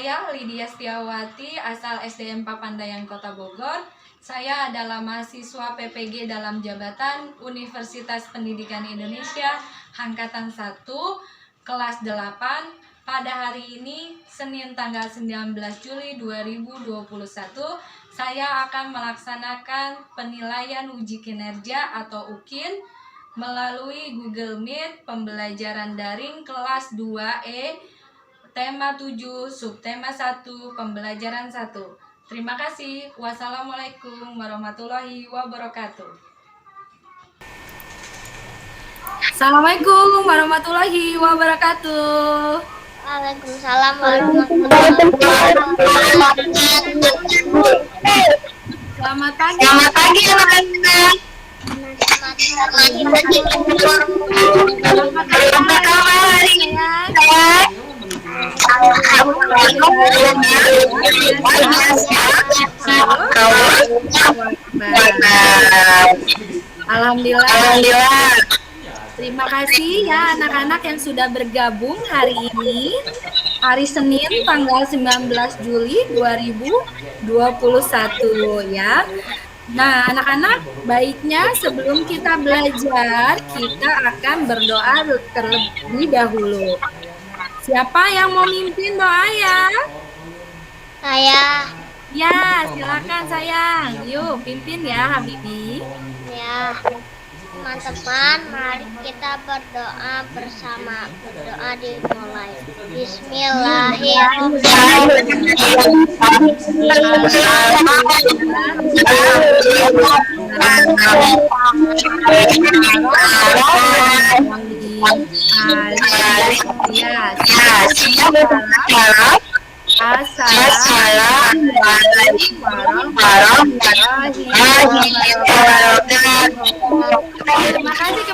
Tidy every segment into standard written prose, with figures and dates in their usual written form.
Saya Lydia Setiawati, asal SDN Papandayan Kota Bogor. Saya adalah mahasiswa PPG dalam jabatan Universitas Pendidikan Indonesia, Angkatan 1, kelas 8. Pada hari ini, Senin tanggal 19 Juli 2021, saya akan melaksanakan penilaian uji kinerja atau UKIN melalui Google Meet pembelajaran daring kelas 2E, tema 7, subtema 1, pembelajaran 1. Terima kasih. Wassalamualaikum warahmatullahi wabarakatuh. Assalamualaikum warahmatullahi wabarakatuh. Waalaikumsalam warahmatullahi wabarakatuh. Selamat pagi. Selamat pagi anak-anak. Apa kabar hari ini? Alhamdulillah. Terima kasih ya anak-anak yang sudah bergabung hari ini, hari Senin tanggal 19 Juli 2021 ya. Nah, anak-anak, baiknya sebelum kita belajar, kita akan berdoa terlebih dahulu. Siapa yang mau mimpin doa ya? Saya. Ya, silakan sayang. Yuk, pimpin ya, Habibi. Ya. Teman-teman, mari kita berdoa bersama. Berdoa dimulai. Assalamualaikum warahmatullahi wabarakatuh. Terima kasih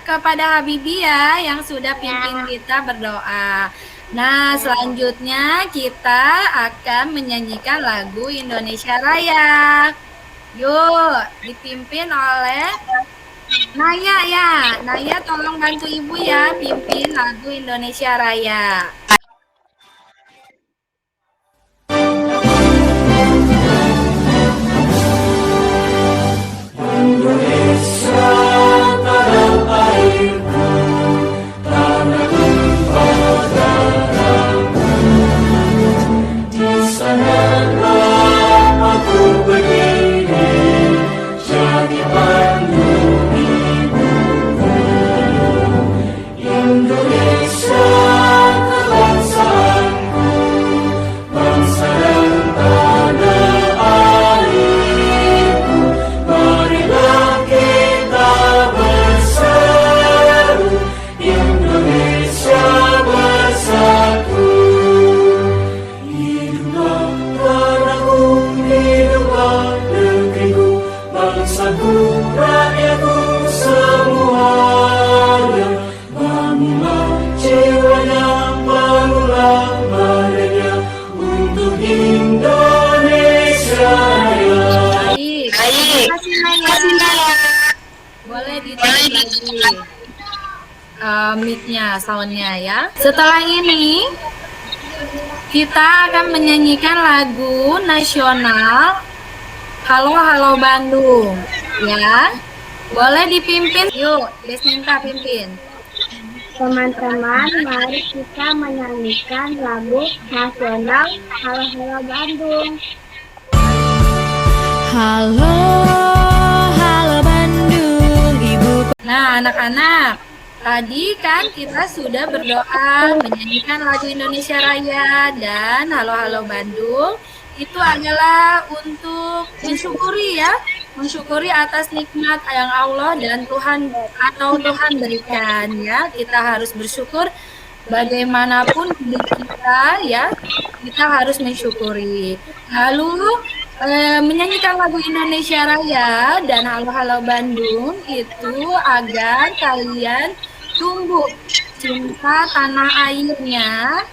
kepada Habibi ya yang sudah pimpin kita berdoa. Nah, selanjutnya kita akan menyanyikan lagu Indonesia Raya. Yuk, dipimpin oleh Naya ya. Naya tolong bantu Ibu ya pimpin lagu Indonesia Raya. Mic-nya, sound-nya ya. Setelah ini kita akan menyanyikan lagu nasional Halo Halo Bandung ya. Boleh dipimpin? Yuk, Desminta pimpin. Teman-teman, mari kita menyanyikan lagu nasional Halo Halo Bandung. Halo, halo Bandung, ibu. Nah, anak-anak, tadi kan kita sudah berdoa menyanyikan lagu Indonesia Raya dan Halo Halo Bandung. Itu adalah untuk mensyukuri ya, mensyukuri atas nikmat yang Allah dan Tuhan berikan ya. Kita harus bersyukur bagaimanapun hidup kita ya, kita harus mensyukuri. Lalu menyanyikan lagu Indonesia Raya dan Halo Halo Bandung itu agar kalian tumbuh cinta tanah airnya,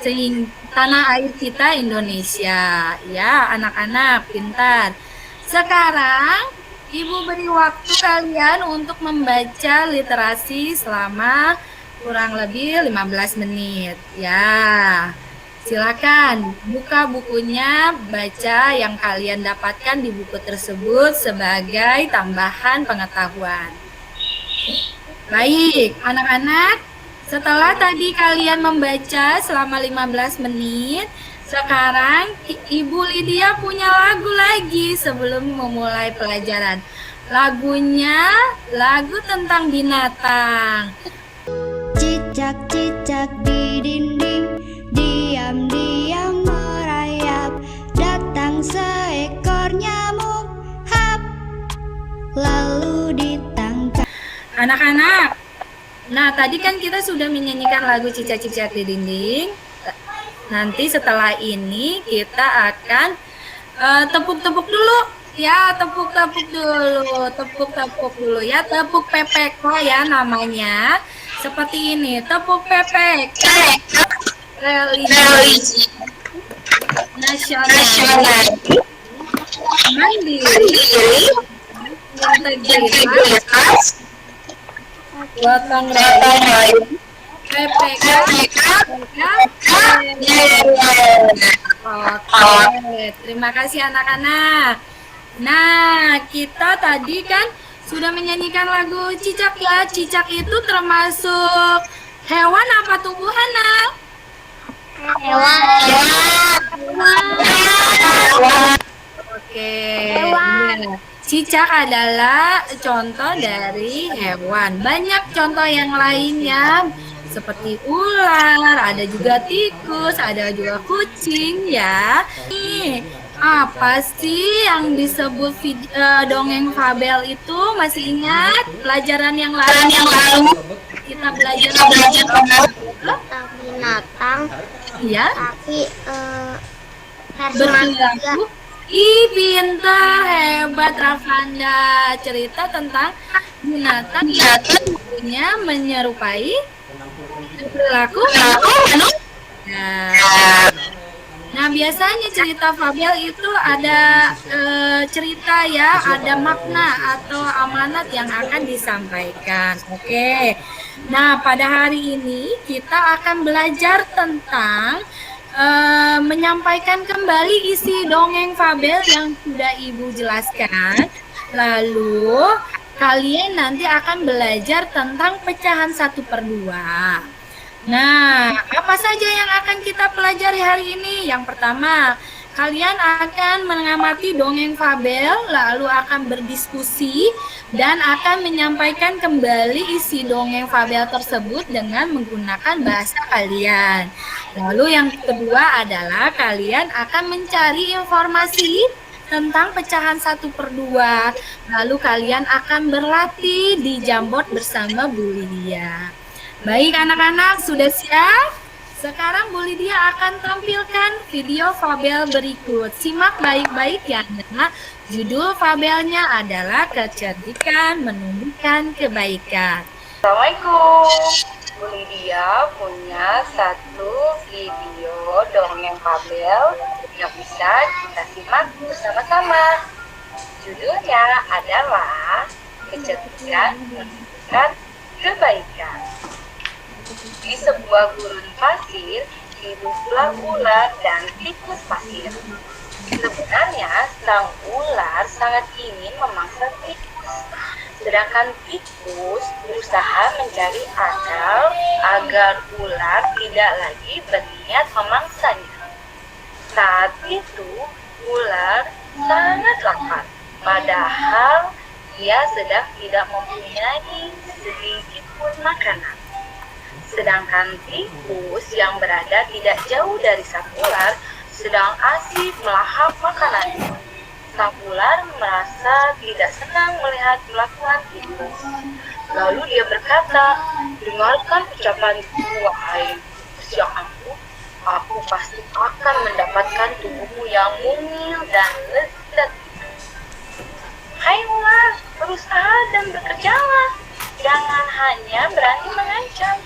sehingga tanah air kita Indonesia ya. Anak-anak pintar. Sekarang Ibu beri waktu kalian untuk membaca literasi selama kurang lebih 15 menit ya. Silakan buka bukunya, baca yang kalian dapatkan di buku tersebut sebagai tambahan pengetahuan. Baik, anak-anak, setelah tadi kalian membaca selama 15 menit, sekarang Ibu Lydia punya lagu lagi sebelum memulai pelajaran. Lagunya lagu tentang binatang. Cicak-cicak di dinding, diam-diam merayap. Datang seekor nyamuk, hap, lalu ditangkap. Anak-anak, nah tadi kan kita sudah menyanyikan lagu cicak-cicak di dinding. Nanti setelah ini kita akan tepuk-tepuk dulu. Ya, tepuk-tepuk dulu ya, tepuk pepeko ya namanya. Seperti ini, tepuk pepek. Religi nasional, mandiri, integritas, gotong royong, PPK. Oke, terima kasih anak-anak. Nah, kita tadi kan sudah menyanyikan lagu cicak ya. Cicak itu termasuk hewan apa tumbuhan, Nak? Hewan. Oke. Cicak adalah contoh dari hewan. Banyak contoh yang lainnya seperti ular, ada juga tikus, ada juga kucing ya. Nih, apa sih yang disebut dongeng fabel itu? Masih ingat pelajaran yang lalu? Kita belajar tentang Binatang. ya, Tapi versi berperilaku. manusia. Ih, pintar, hebat Rafanda. Cerita tentang binatang yang punya menyerupai perilaku. Nah, biasanya cerita fabel itu ada cerita ya, ada makna atau amanat yang akan disampaikan. Oke. Nah, pada hari ini kita akan belajar tentang menyampaikan kembali isi dongeng fabel yang sudah Ibu jelaskan. Lalu kalian nanti akan belajar tentang pecahan 1/2. Nah, apa saja yang akan kita pelajari hari ini? Yang pertama, kalian akan mengamati dongeng fabel, lalu akan berdiskusi dan akan menyampaikan kembali isi dongeng fabel tersebut dengan menggunakan bahasa kalian. Lalu yang kedua adalah kalian akan mencari informasi tentang pecahan 1/2. Lalu kalian akan berlatih di Jamboard bersama Bu Lydia. Baik anak-anak, sudah siap? Sekarang Bu Lydia akan tampilkan video fabel berikut. Simak baik-baik ya anak. Judul fabelnya adalah Kecerdikan Menumbuhkan Kebaikan. Assalamualaikum. Bu Lydia punya satu video dongeng fabel yang bisa kita simak bersama-sama. Judulnya adalah Kecerdikan Menumbuhkan Kebaikan. Di sebuah gurun pasir, hiduplah ular dan tikus pasir. Sebenarnya, sang ular sangat ingin memangsa tikus, sedangkan tikus berusaha mencari akal agar ular tidak lagi berniat memangsanya. Saat itu, ular sangat lapar, padahal ia sedang tidak mempunyai sedikit pun makanan. Sedangkan tikus yang berada tidak jauh dari sang ular sedang asik melahap makanannya. Sang ular merasa tidak senang melihat kelakuan tikus. Lalu dia berkata, "Dengarkan ucapanku, wahai tikus yang aku pasti akan mendapatkan tubuhmu yang mungil dan lezat. Hai ular, berusaha dan bekerjalah. Jangan hanya berani mengancam.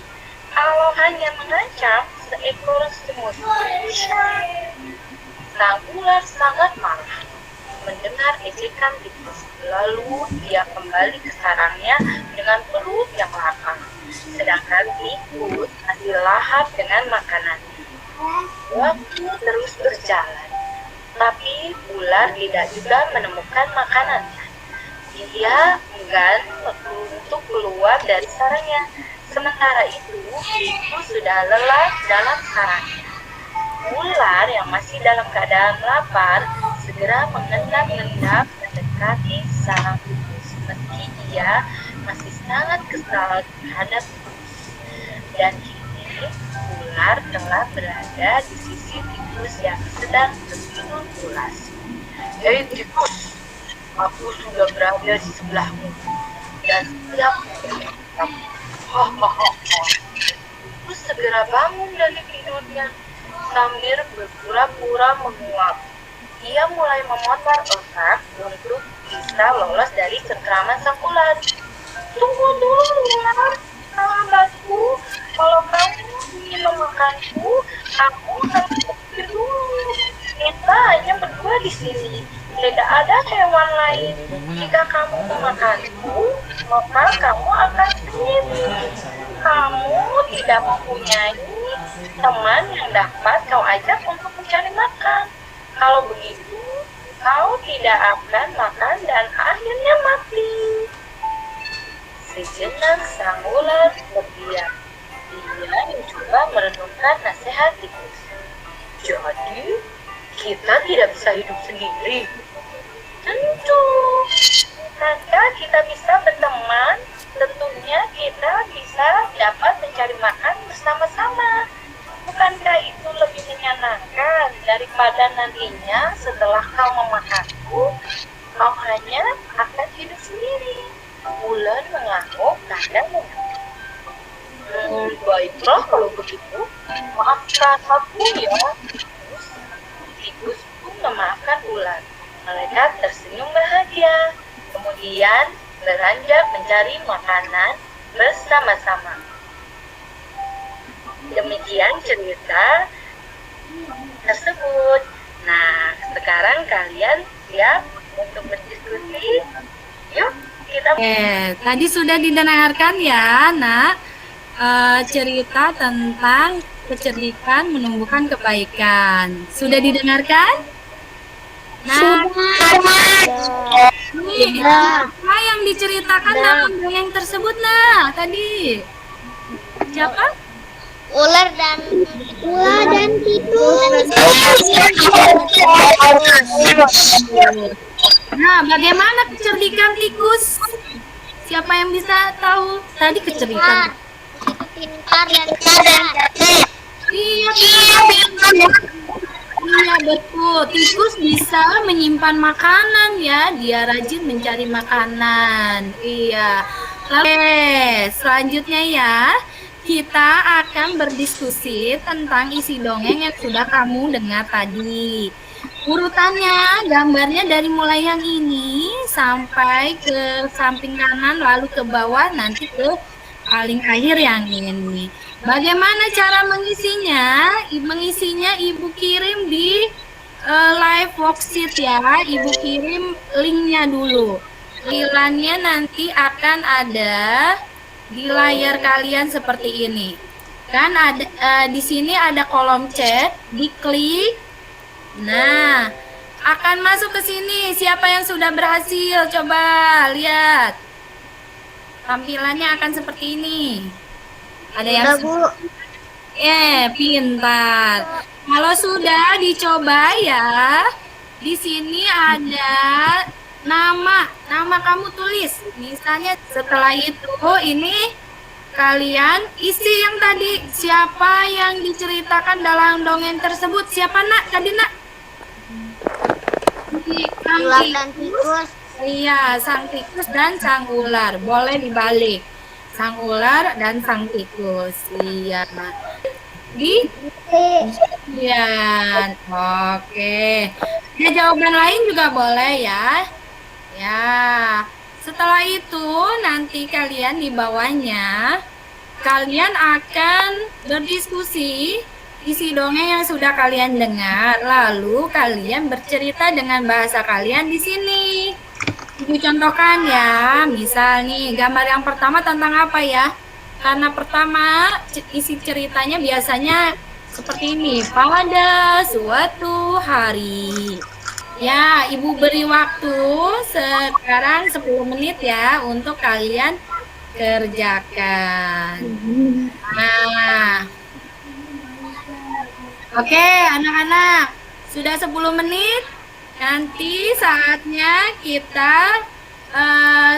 Kalau hanya mengancam, seekor semut bisa." Sang ular sangat marah mendengar ejekan tikus. Lalu dia kembali ke sarangnya dengan perut yang lapar, sedangkan tikus masih lahap dengan makanannya. Waktu terus berjalan, tapi ular tidak juga menemukan makanannya. Dia enggan untuk keluar dari sarangnya. Sementara itu sudah lelah dalam sarangnya. Ular yang masih dalam keadaan lapar segera mengendap-endap mendekati sarang tikus. Meski dia masih sangat kesal terhadap tikus. Dan kini ular telah berada di sisi tikus yang sedang tertidur pulas. Hei tikus, aku sudah berada di sebelahmu dan siap untuk kamu. Tikus segera bangun dari tidurnya sambil berpura-pura menguap. Ia mulai memutar otak untuk bisa lolos dari cengkraman sang ular. Tunggu dulu, ular, sahabatku. Kalau kamu ingin memakanku, aku harus pergi dulu. Kita hanya berdua di sini. Tidak ada hewan lain. Jika kamu memakanku, maka kamu akan sendiri. Kamu tidak mempunyai teman yang dapat kau ajak untuk mencari makan. Kalau begitu, kau tidak akan makan dan akhirnya mati. Sejenak sang ular terdiam. Dia mencoba merenungkan nasihat tikus. Jadi, kita tidak bisa hidup sendiri. Tentu, jika kita bisa berteman, tentunya kita bisa dapat mencari makan bersama-sama. Bukankah itu lebih menyenangkan daripada nantinya setelah kau memakanku, kau hanya akan hidup sendiri? Ular mengangguk dan mengangguk. Baiklah kalau begitu, maafkan aku ya. Tikus pun memaafkan ular. Mereka tersenyum bahagia. Kemudian beranjak mencari makanan bersama-sama. Demikian cerita tersebut. Nah, sekarang kalian siap untuk berdiskusi? Yuk, kita. Tadi sudah didengarkan ya, Nak, cerita tentang kecerdikan menumbuhkan kebaikan. Sudah didengarkan? Nah, nih, apa yang diceritakan dalam dongeng tersebut, Nah, tadi? Siapa? Ular dan tikus. Nah, bagaimana kecerdikan tikus? Siapa yang bisa tahu? Tadi kecerdikan. Pintar dan cerdas. Iya, iya betul. Tikus bisa menyimpan makanan ya. Dia rajin mencari makanan. Iya. Lalu selanjutnya ya, kita akan berdiskusi tentang isi dongeng yang sudah kamu dengar tadi. Urutannya, gambarnya dari mulai yang ini sampai ke samping kanan, lalu ke bawah, nanti ke paling akhir yang ini. Bagaimana cara mengisinya? Mengisinya Ibu kirim di live worksheet ya. Ibu kirim linknya dulu. Tampilannya nanti akan ada di layar kalian seperti ini. Kan ada di sini ada kolom chat, diklik. Nah, akan masuk ke sini. Siapa yang sudah berhasil? Coba lihat. Tampilannya akan seperti ini. Ada yang pintar. Kalau sudah dicoba ya, di sini ada nama kamu tulis. Misalnya setelah itu ini kalian isi yang tadi. Siapa yang diceritakan dalam dongeng tersebut? Siapa, Nak? Tadi, Nak? Ular dan tikus. Iya, sang tikus dan sang ular. Boleh dibalik. Sang ular dan sang tikus. Iya. Iya. Oke. Ya, jawaban lain juga boleh ya. Ya. Setelah itu nanti kalian di bawahnya kalian akan berdiskusi isi dongeng yang sudah kalian dengar. Lalu kalian bercerita dengan bahasa kalian di sini. Ibu contohkan ya, misal nih gambar yang pertama tentang apa ya? Karena pertama isi ceritanya biasanya seperti ini, pada suatu hari. Ya, Ibu beri waktu sekarang 10 menit ya untuk kalian kerjakan. Nah, oke anak-anak, sudah 10 menit. Nanti saatnya kita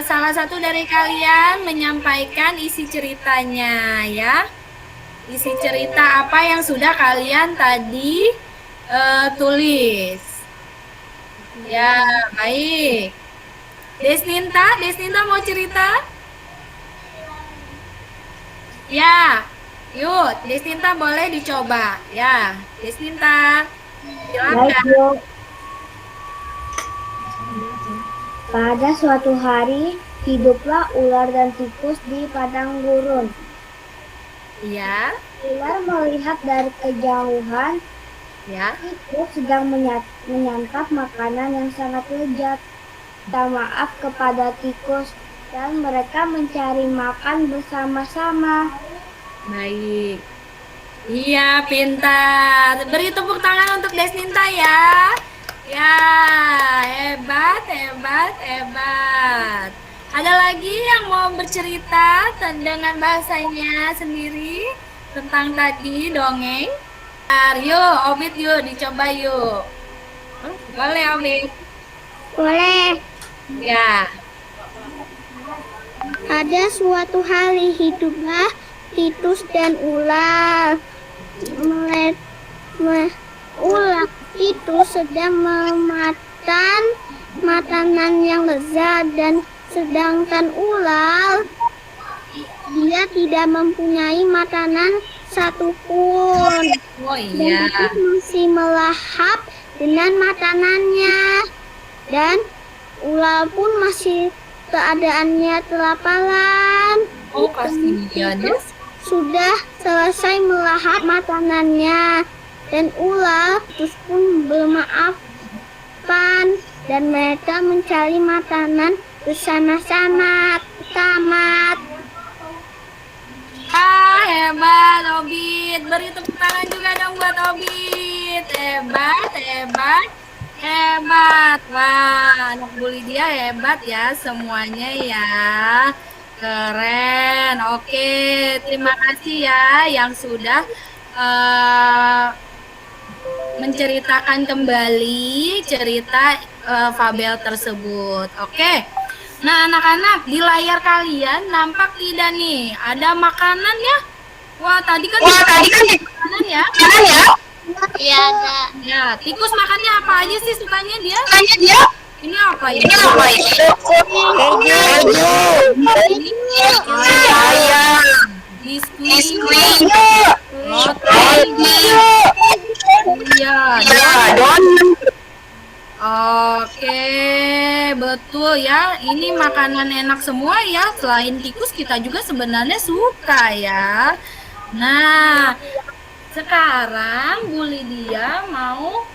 salah satu dari kalian menyampaikan isi ceritanya ya. Isi cerita apa yang sudah kalian tadi tulis. Ya, baik. Desninta mau cerita? Ya, yuk, Desninta boleh dicoba. Ya, Desninta, silakan. Pada suatu hari, hiduplah ular dan tikus di padang gurun. Ya, Ular melihat dari kejauhan, ya. tikus sedang menyantap makanan yang sangat lezat. Minta maaf kepada tikus dan mereka mencari makan bersama-sama. Baik. Iya, pintar. Beri tepuk tangan untuk Desninta ya. Ya, hebat, hebat, hebat. Ada lagi yang mau bercerita dengan bahasanya sendiri tentang tadi dongeng? Yuk, Obit yuk, dicoba yuk. Boleh, Obit? Boleh. Ya. Pada suatu hari hiduplah tikus dan ular. Ular itu sedang memakan makanan yang lezat dan sedangkan ular dia tidak mempunyai makanan satupun. Oh iya. Dan masih melahap dengan makanannya. Dan ular pun masih keadaannya kelaparan. Oh, kasihan ya. Sudah selesai melahap makanannya dan ular terus pun bermaafkan dan mereka mencari makanan bersama-sama. Tamat. Hebat Obit. Beri tepuk tangan juga dong buat Obit. Hebat, hebat, hebat. Wah, anak Bu Lydia hebat ya semuanya ya. Keren. Oke, terima kasih ya yang sudah menceritakan kembali cerita fabel tersebut. Oke. Nah, anak-anak, di layar kalian nampak tidak nih? Ada makanan ya? Wah, tadi kan makanan ya? Iya, ada. Ya, tikus makannya apa aja sih sukanya dia? Ini apa ya? Biskuit. Iya, oke, betul ya. Ini makanan enak semua ya. Selain tikus, kita juga sebenarnya suka ya. Nah, sekarang Bu Lydia mau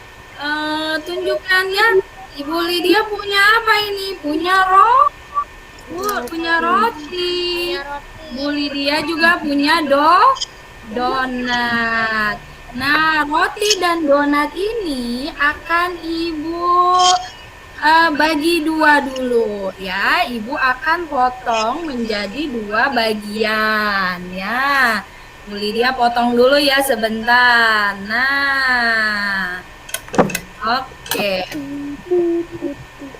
tunjukkan ya. Ibu Lydia punya apa ini? Punya roti. Bu Lydia juga punya donat. Nah, roti dan donat ini akan Ibu bagi dua dulu ya. Ibu akan potong menjadi dua bagian ya. Bu Lydia potong dulu ya sebentar. Nah, oke.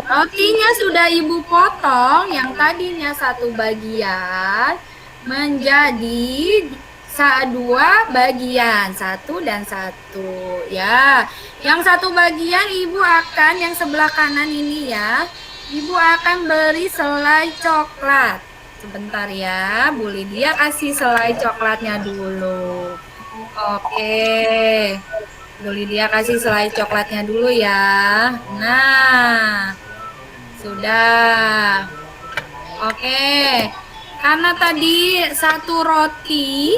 Rotinya sudah Ibu potong, yang tadinya satu bagian menjadi dua bagian, satu dan satu ya. Yang satu bagian Ibu akan, yang sebelah kanan ini ya, Ibu akan beri selai coklat. Sebentar ya, Bu Lydia kasih selai coklatnya dulu. Oke, Bu Lydia kasih selai coklatnya dulu ya. Nah, sudah. Oke, karena tadi satu roti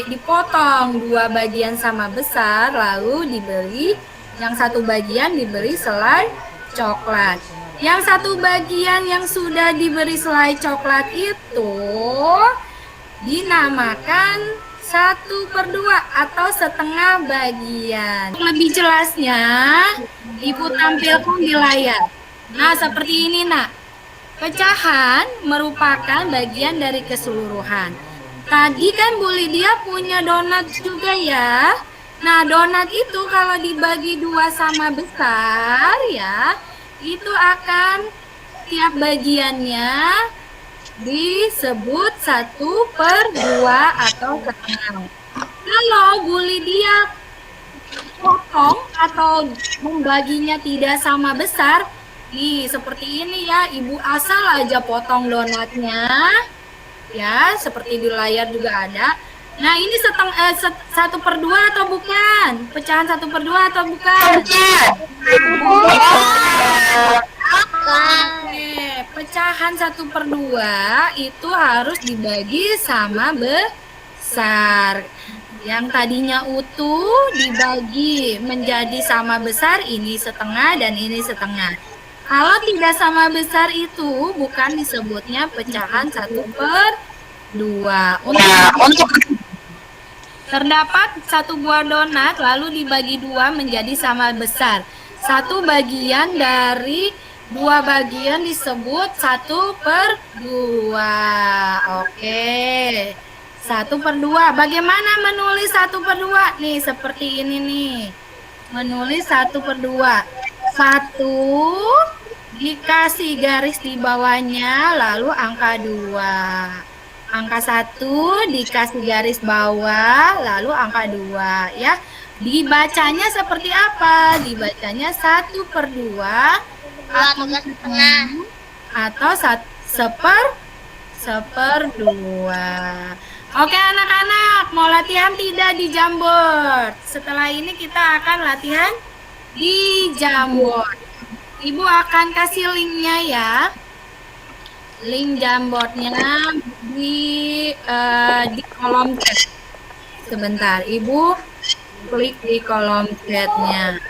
dipotong dua bagian sama besar, lalu diberi yang satu bagian diberi selai coklat. Yang satu bagian yang sudah diberi selai coklat itu dinamakan 1/2 atau setengah bagian. Lebih jelasnya, Ibu tampilkan di layar. Nah, seperti ini, Nak. Pecahan merupakan bagian dari keseluruhan. Tadi kan Bu Lydia punya donat juga ya. Nah, donat itu kalau dibagi 2 sama besar ya, itu akan tiap bagiannya disebut 1/2 atau setengah. Kalau Bu Lydia potong atau membaginya tidak sama besar, nih seperti ini ya, Ibu asal aja potong donatnya, ya seperti di layar juga ada. Nah ini 1/2 atau bukan? Pecahan 1/2 atau bukan? Oke, pecahan 1/2 itu harus dibagi sama besar. Yang tadinya utuh dibagi menjadi sama besar, ini setengah dan ini setengah. Kalau tidak sama besar itu bukan disebutnya pecahan 1/2. Untuk terdapat 1 buah donat lalu dibagi 2 menjadi sama besar. 1 bagian dari 2 bagian disebut 1/2. Oke. 1/2. Bagaimana menulis 1/2? Nih seperti ini nih. Menulis 1/2. 1 dikasih garis di bawahnya lalu angka 2. Angka 1 dikasih garis bawah lalu angka 2 ya. Dibacanya seperti apa? Dibacanya 1/2 atau 1/2. Oke anak-anak, mau latihan tidak di Jamboard? Setelah ini kita akan latihan di Jamboard. Ibu akan kasih linknya ya. Link Jamboardnya di kolom chat. Sebentar, Ibu klik di kolom chatnya.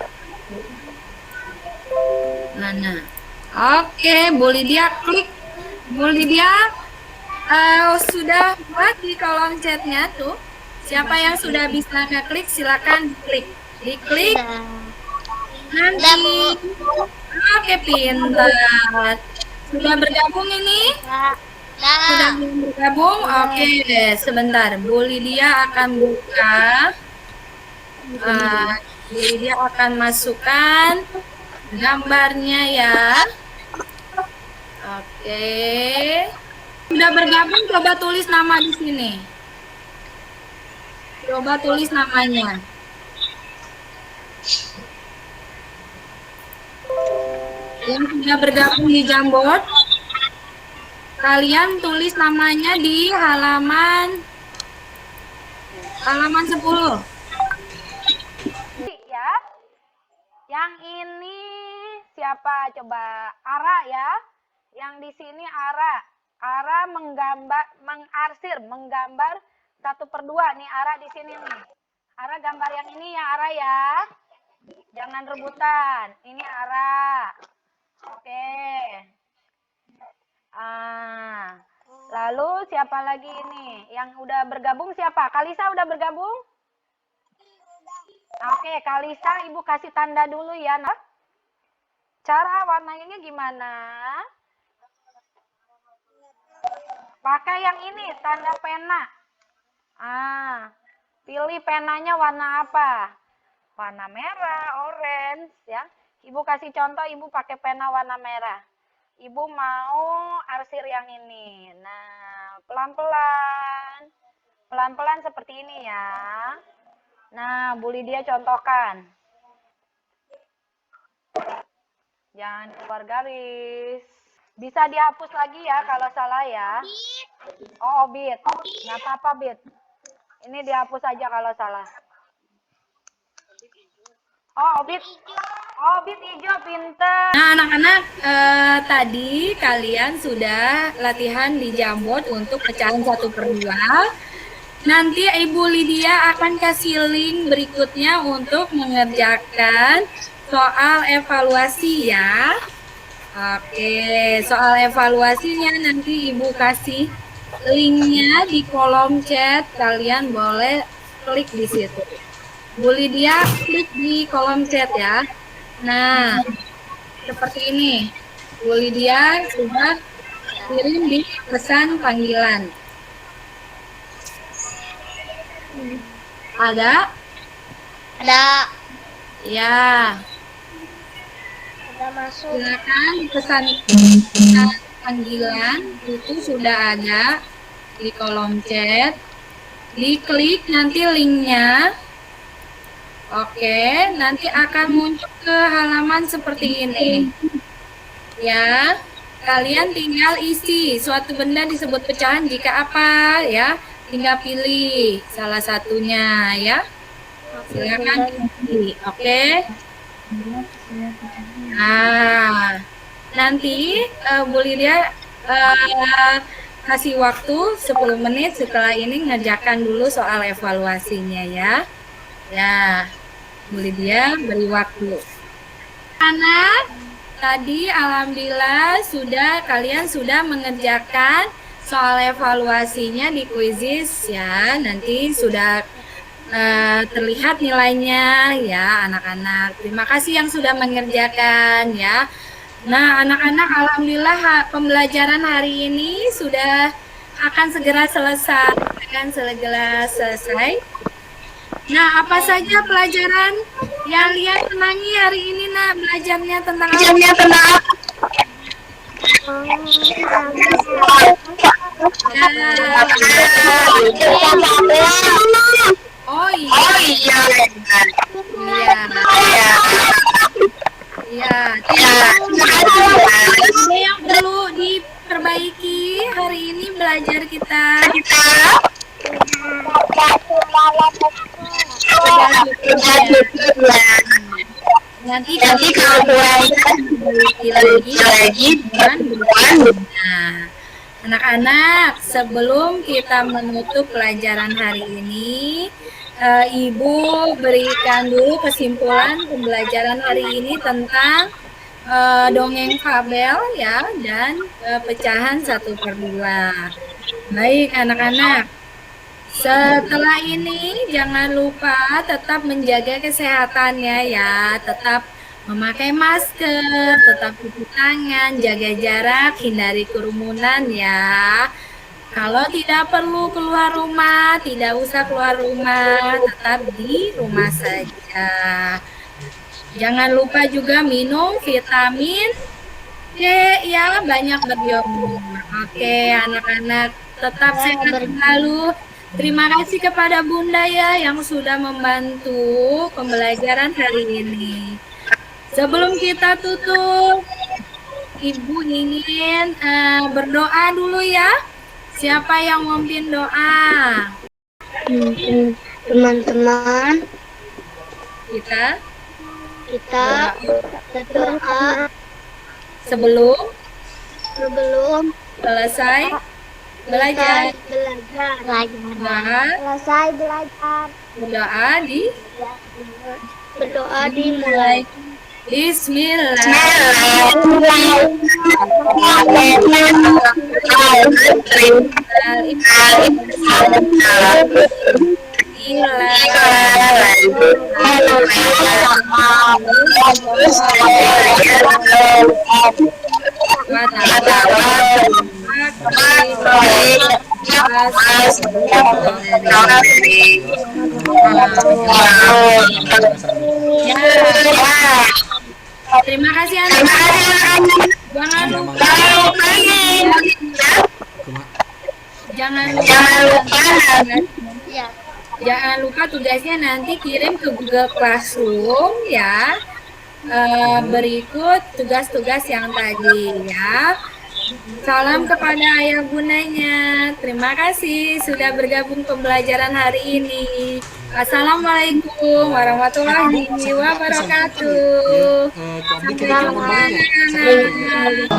Mana? Oke, Bu Lydia klik. Bu Lydia sudah buat di kolom chatnya tuh. Siapa yang sudah bisa ngeklik silakan diklik. Diklik. Nanti. Oke, pintar. Sudah bergabung ini? Sudah bergabung? Oke, sebentar. Bu Lydia akan buka. Bu Lydia akan masukkan gambarnya ya. Oke. Sudah bergabung, coba tulis nama di sini. Coba tulis namanya. Yang sudah bergabung di Jamboard, kalian tulis namanya di halaman 10. Ya. Yang ini siapa coba? Ara ya. Yang di sini Ara. Ara menggambar 1/2 nih Ara di sini nih. Ara gambar yang ini ya Ara ya. Jangan rebutan. Ini Ara. Oke. Lalu siapa lagi ini? Yang udah bergabung siapa? Kalisa udah bergabung? Oke, Kalisa Ibu kasih tanda dulu ya, Nak. Cara warnanya gimana? Pakai yang ini, tanda pena. Pilih penanya warna apa? Warna merah, orange, ya. Ibu kasih contoh, Ibu pakai pena warna merah. Ibu mau arsir yang ini. Nah, pelan-pelan. Pelan-pelan seperti ini ya. Nah, Bu Lydia contohkan. Jangan keluar garis. Bisa dihapus lagi ya kalau salah ya. Oh, Bit. Nggak apa-apa, Bit. Ini dihapus aja kalau salah. Oh, Bit. Oh, Bit hijau, pinter. Nah, anak-anak, tadi kalian sudah latihan di Jamboard untuk pecahan 1/2. Nanti Ibu Lydia akan kasih link berikutnya untuk mengerjakan soal evaluasi ya. Oke, soal evaluasinya nanti Ibu kasih Linknya di kolom chat, kalian boleh klik di situ. Bu Lydia klik di kolom chat ya. Nah, seperti ini. Bu Lydia sudah kirim di pesan panggilan. Ada? Ada. Ya. Udah masuk. Silakan di pesan panggilan itu sudah ada di kolom chat. Diklik nanti linknya. Oke, nanti akan muncul ke halaman seperti ini. Ya, kalian tinggal isi suatu benda disebut pecahan jika apa ya. Tinggal pilih salah satunya ya. Silakan pilih. Oke. Nah, nanti Bu Lydia kasih waktu 10 menit setelah ini ngerjakan dulu soal evaluasinya ya. Ya, Bu Lydia beri waktu. Anak, tadi alhamdulillah kalian sudah mengerjakan soal evaluasinya di Quizizz ya. Nanti sudah terlihat nilainya ya anak-anak. Terima kasih yang sudah mengerjakan ya. Nah anak-anak alhamdulillah pembelajaran hari ini sudah akan segera selesai. Nah apa saja pelajaran yang lihat senangi hari ini nak belajarnya tentang apa? Oh iya. Iya. Ada yang perlu diperbaiki hari ini belajar kita. Nanti kalau lagi. Nah, anak-anak, sebelum kita menutup pelajaran hari ini, Ibu berikan dulu kesimpulan pembelajaran hari ini tentang dongeng fabel ya dan pecahan 1/2. Baik anak-anak, setelah ini jangan lupa tetap menjaga kesehatannya ya, tetap memakai masker, tetap cuci tangan, jaga jarak, hindari kerumunan ya. Kalau tidak perlu keluar rumah, tidak usah keluar rumah, tetap di rumah saja. Jangan lupa juga minum vitamin D ya, banyak berjemur. Oke, anak-anak tetap sehat selalu. Terima kasih kepada Bunda ya yang sudah membantu pembelajaran hari ini. Sebelum kita tutup, Ibu ingin berdoa dulu ya. Siapa yang memimpin doa? Teman-teman, Kita berdoa sebelum sebelum selesai belajar. selesai belajar. Berdoa Berdoa dimulai. Bismillah. Terima kasih anak-anak. Jangan lupa jangan lupa tugasnya nanti kirim ke Google Classroom ya. Berikut tugas-tugas yang tadi ya. Salam kepada ayah bundanya. Terima kasih sudah bergabung pembelajaran hari ini. Assalamualaikum warahmatullahi wabarakatuh. Sampai jumpa anak-anak.